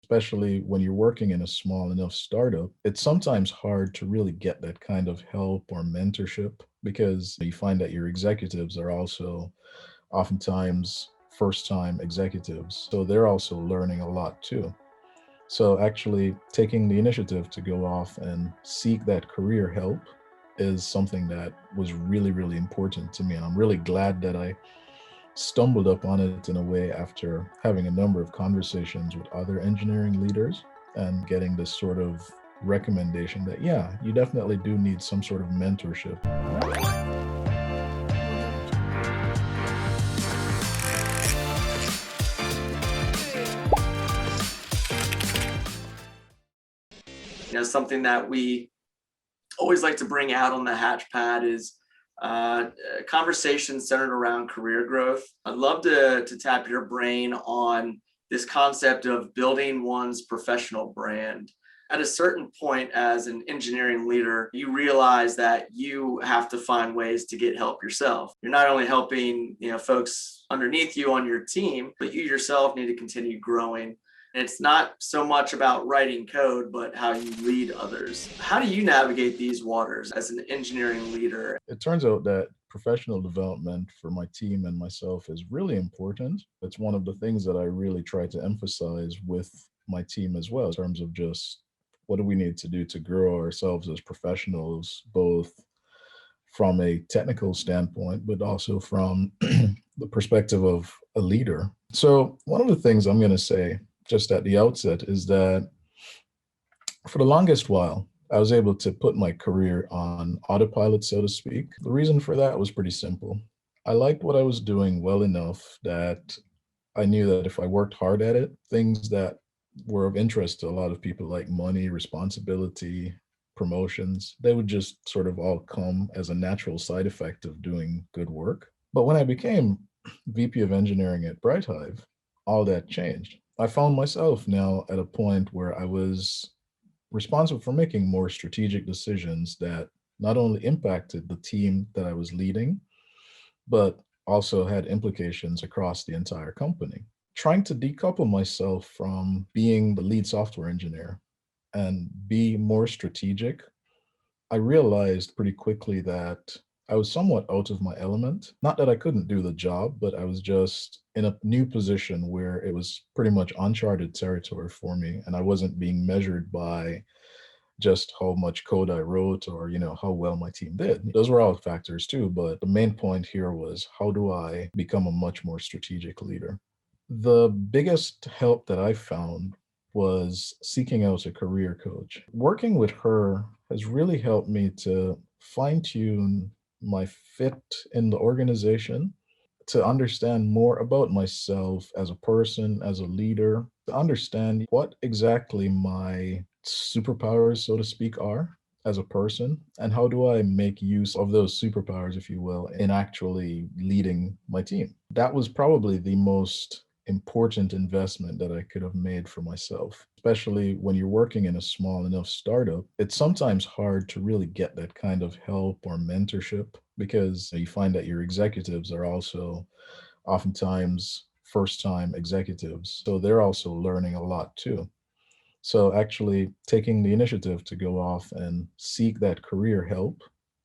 Especially when you're working in a small enough startup, it's sometimes hard to really get that kind of help or mentorship because you find that your executives are also oftentimes first time executives. So they're also learning a lot too. So actually taking the initiative to go off and seek that career help is something that was really, really important to me. And I'm really glad that I stumbled upon it in a way after having a number of conversations with other engineering leaders and getting this sort of recommendation that, yeah, you definitely do need some sort of mentorship. Something that we always like to bring out on the Hatchpad is conversations centered around career growth. I'd love to tap your brain on this concept of building one's professional brand. At a certain point as an engineering leader, you realize that you have to find ways to get help yourself. You're not only helping, folks underneath you on your team, but you yourself need to continue growing. And it's not so much about writing code, but how you lead others. How do you navigate these waters as an engineering leader? It turns out that professional development for my team and myself is really important. It's one of the things that I really try to emphasize with my team as well, in terms of just what do we need to do to grow ourselves as professionals, both from a technical standpoint, but also from the perspective of a leader. So, one of the things I'm going to say just at the outset is that for the longest while, I was able to put my career on autopilot, so to speak. The reason for that was pretty simple. I liked what I was doing well enough that I knew that if I worked hard at it, things that were of interest to a lot of people, like money, responsibility, promotions, they would just sort of all come as a natural side effect of doing good work. But when I became VP of engineering at BrightHive, all that changed. I found myself now at a point where I was responsible for making more strategic decisions that not only impacted the team that I was leading, but also had implications across the entire company. Trying to decouple myself from being the lead software engineer and be more strategic, I realized pretty quickly that I was somewhat out of my element. Not that I couldn't do the job, but I was just in a new position where it was pretty much uncharted territory for me. And I wasn't being measured by just how much code I wrote or, how well my team did. Those were all factors too. But the main point here was how do I become a much more strategic leader? The biggest help that I found was seeking out a career coach. Working with her has really helped me to fine tune my fit in the organization, to understand more about myself as a person, as a leader, to understand what exactly my superpowers, so to speak, are as a person, and how do I make use of those superpowers, if you will, in actually leading my team. That was probably the most important investment that I could have made for myself, especially when you're working in a small enough startup. It's sometimes hard to really get that kind of help or mentorship because you find that your executives are also oftentimes first time executives. So they're also learning a lot too. So actually taking the initiative to go off and seek that career help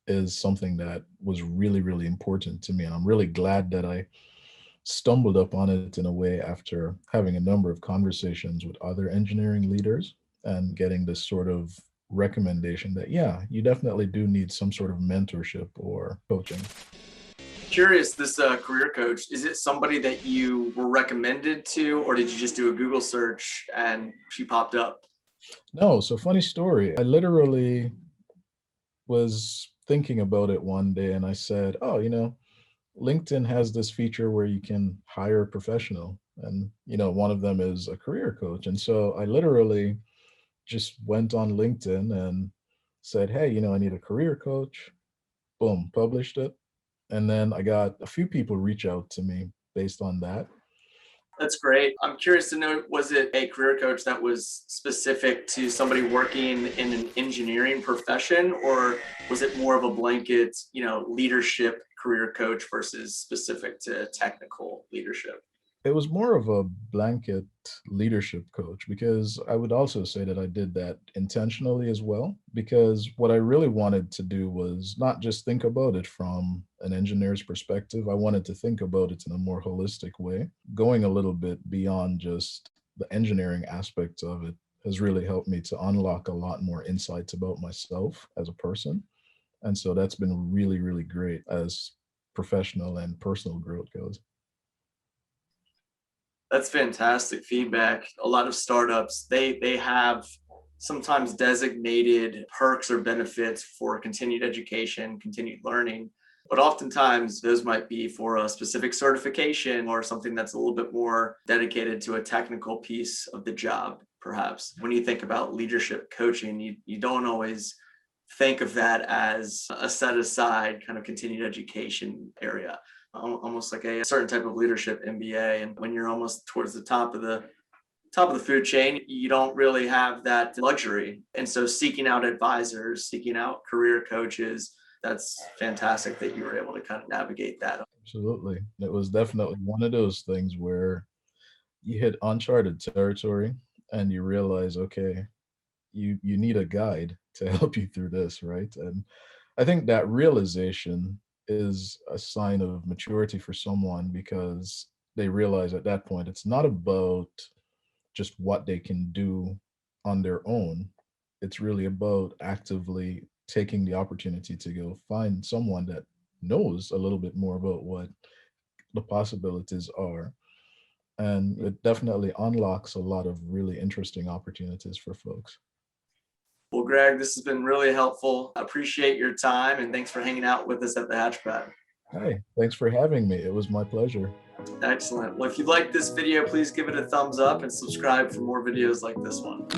is something that was really, really important to me. And I'm really glad that I stumbled upon it in a way after having a number of conversations with other engineering leaders and getting this sort of recommendation that, yeah, you definitely do need some sort of mentorship or coaching. Curious, this career coach, is it somebody that you were recommended to, or did you just do a Google search and she popped up? No, so funny story. I literally was thinking about it one day and I said, oh, LinkedIn has this feature where you can hire a professional. And, one of them is a career coach. And so I literally just went on LinkedIn and said, hey, I need a career coach. Boom, published it. And then I got a few people reach out to me based on that. That's great. I'm curious to know, was it a career coach that was specific to somebody working in an engineering profession, or was it more of a blanket, leadership career coach versus specific to technical leadership? It was more of a blanket leadership coach because I would also say that I did that intentionally as well. Because what I really wanted to do was not just think about it from an engineer's perspective, I wanted to think about it in a more holistic way. Going a little bit beyond just the engineering aspects of it has really helped me to unlock a lot more insights about myself as a person. And so that's been really, really great as professional and personal growth goes. That's fantastic feedback. A lot of startups, they have sometimes designated perks or benefits for continued education, continued learning. But oftentimes those might be for a specific certification or something that's a little bit more dedicated to a technical piece of the job, perhaps. When you think about leadership coaching, you don't always think of that as a set aside kind of continued education area, almost like a certain type of leadership MBA. And when you're almost towards the top of the food chain, you don't really have that luxury. And so seeking out advisors, seeking out career coaches, that's fantastic that you were able to kind of navigate that. Absolutely. It was definitely one of those things where you hit uncharted territory and you realize, okay, you need a guide to help you through this, right? And I think that realization is a sign of maturity for someone because they realize at that point it's not about just what they can do on their own. It's really about actively taking the opportunity to go find someone that knows a little bit more about what the possibilities are. And it definitely unlocks a lot of really interesting opportunities for folks. Well, Greg, this has been really helpful. I appreciate your time and thanks for hanging out with us at the Hatchpad. Hey, thanks for having me. It was my pleasure. Excellent. Well, if you like this video, please give it a thumbs up and subscribe for more videos like this one.